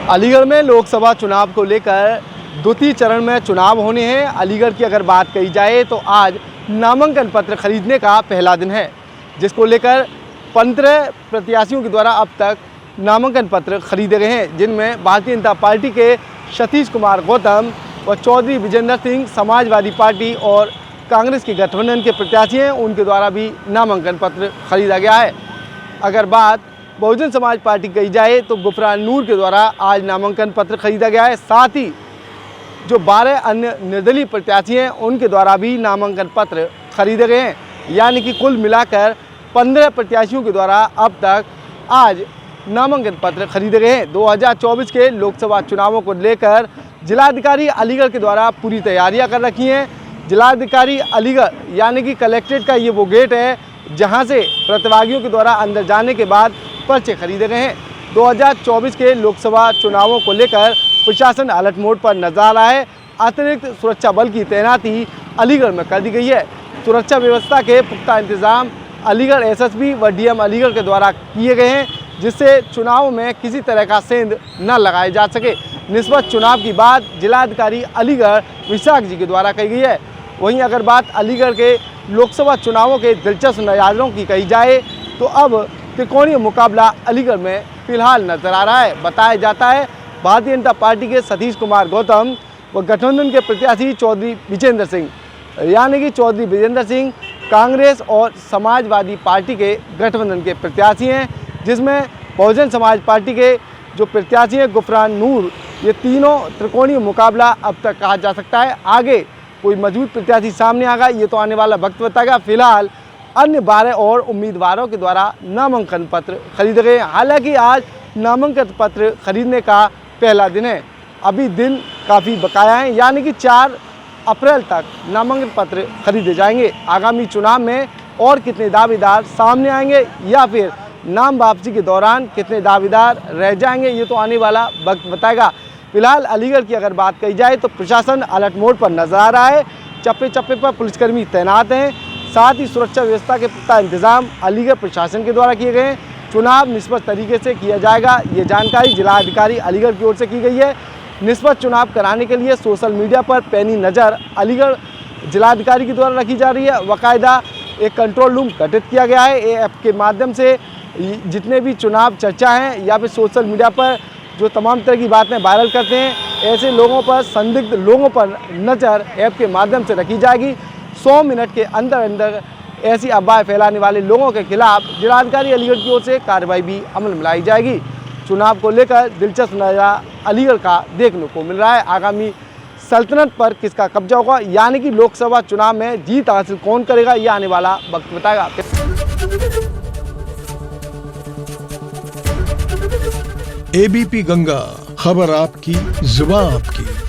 अलीगढ़ में लोकसभा चुनाव को लेकर द्वितीय चरण में चुनाव होने हैं। अलीगढ़ की अगर बात कही जाए तो आज नामांकन पत्र खरीदने का पहला दिन है, जिसको लेकर 15 प्रत्याशियों के द्वारा अब तक नामांकन पत्र खरीदे गए हैं, जिनमें भारतीय जनता पार्टी के सतीश कुमार गौतम व चौधरी विजेंद्र सिंह, समाजवादी पार्टी और कांग्रेस के गठबंधन के प्रत्याशी हैं, उनके द्वारा भी नामांकन पत्र खरीदा गया है। अगर बात बहुजन समाज पार्टी कही जाए तो गुफरान नूर के द्वारा आज नामांकन पत्र खरीदा गया है। साथ ही जो 12 अन्य निर्दलीय प्रत्याशी हैं उनके द्वारा भी नामांकन पत्र खरीदे गए हैं, यानी कि कुल मिलाकर 15 प्रत्याशियों के द्वारा अब तक आज नामांकन पत्र खरीदे गए हैं। 2024 के लोकसभा चुनावों को लेकर जिलाधिकारी अलीगढ़ के द्वारा पूरी तैयारियां कर रखी हैं। जिलाधिकारी अलीगढ़ यानी कि कलेक्ट्रेट का ये वो गेट है जहां से प्रतिभागियों के द्वारा अंदर जाने के बाद पर्चे खरीदे गए हैं। 2024 के लोकसभा चुनावों को लेकर प्रशासन अलर्ट मोड पर नजर रहा है। अतिरिक्त सुरक्षा बल की तैनाती अलीगढ़ में कर दी गई है। सुरक्षा व्यवस्था के पुख्ता इंतजाम अलीगढ़ एसएसपी व डीएम अलीगढ़ के द्वारा किए गए हैं, जिससे चुनाव में किसी तरह का सेंध न लगाए जा सके। निस्बत चुनाव की बात जिलाधिकारी अलीगढ़ विशाख जी के द्वारा कही गई है। वहीं अगर बात अलीगढ़ के लोकसभा चुनावों के दिलचस्प नज़ारों की कही जाए तो अब त्रिकोणीय मुकाबला अलीगढ़ में फिलहाल नजर आ रहा है। बताया जाता है भारतीय जनता पार्टी के सतीश कुमार गौतम व गठबंधन के प्रत्याशी चौधरी विजेंद्र सिंह, यानी कि चौधरी विजेंद्र सिंह कांग्रेस और समाजवादी पार्टी के गठबंधन के प्रत्याशी हैं, जिसमें बहुजन समाज पार्टी के जो प्रत्याशी हैं गुफरान नूर, ये तीनों त्रिकोणीय मुकाबला अब तक कहा जा सकता है। आगे कोई मजबूत प्रत्याशी सामने आएगा ये तो आने वाला वक्त बताएगा। फिलहाल अन्य 12 और उम्मीदवारों के द्वारा नामांकन पत्र खरीदे गए। हालांकि आज नामांकन पत्र खरीदने का पहला दिन है, अभी दिन काफ़ी बकाया हैं, यानी कि 4 अप्रैल तक नामांकन पत्र खरीदे जाएंगे। आगामी चुनाव में और कितने दावेदार सामने आएंगे या फिर नाम वापसी के दौरान कितने दावेदार रह जाएंगे ये तो आने वाला वक्त बताएगा। फिलहाल अलीगढ़ की अगर बात कही जाए तो प्रशासन अलर्ट मोड पर नजर आ रहा है। चप्पे चप्पे पर पुलिसकर्मी तैनात हैं। साथ ही सुरक्षा व्यवस्था के पुख्ता इंतजाम अलीगढ़ प्रशासन के द्वारा किए गए हैं। चुनाव निष्पक्ष तरीके से किया जाएगा, ये जानकारी जिलाधिकारी अलीगढ़ की ओर से की गई है। निष्पक्ष चुनाव कराने के लिए सोशल मीडिया पर पैनी नज़र अलीगढ़ जिलाधिकारी के द्वारा रखी जा रही है। बाकायदा एक कंट्रोल रूम गठित किया गया है। ये ऐप के माध्यम से जितने भी चुनाव चर्चा हैं या फिर सोशल मीडिया पर जो तमाम तरह की बातें वायरल करते हैं, ऐसे लोगों पर, संदिग्ध लोगों पर नज़र ऐप के माध्यम से रखी जाएगी। 100 मिनट के अंदर अंदर ऐसी अफवाह फैलाने वाले लोगों के खिलाफ जिलाधिकारी अलीगढ़ की ओर से कार्रवाई भी अमल में लाई जाएगी। चुनाव को लेकर दिलचस्प नज़ारा अलीगढ़ का देखने को मिल रहा है। आगामी सल्तनत पर किसका कब्जा होगा, यानी कि लोकसभा चुनाव में जीत हासिल कौन करेगा, ये आने वाला वक्त बताएगा। एबीपी गंगा, खबर आपकी, जुबान आपकी।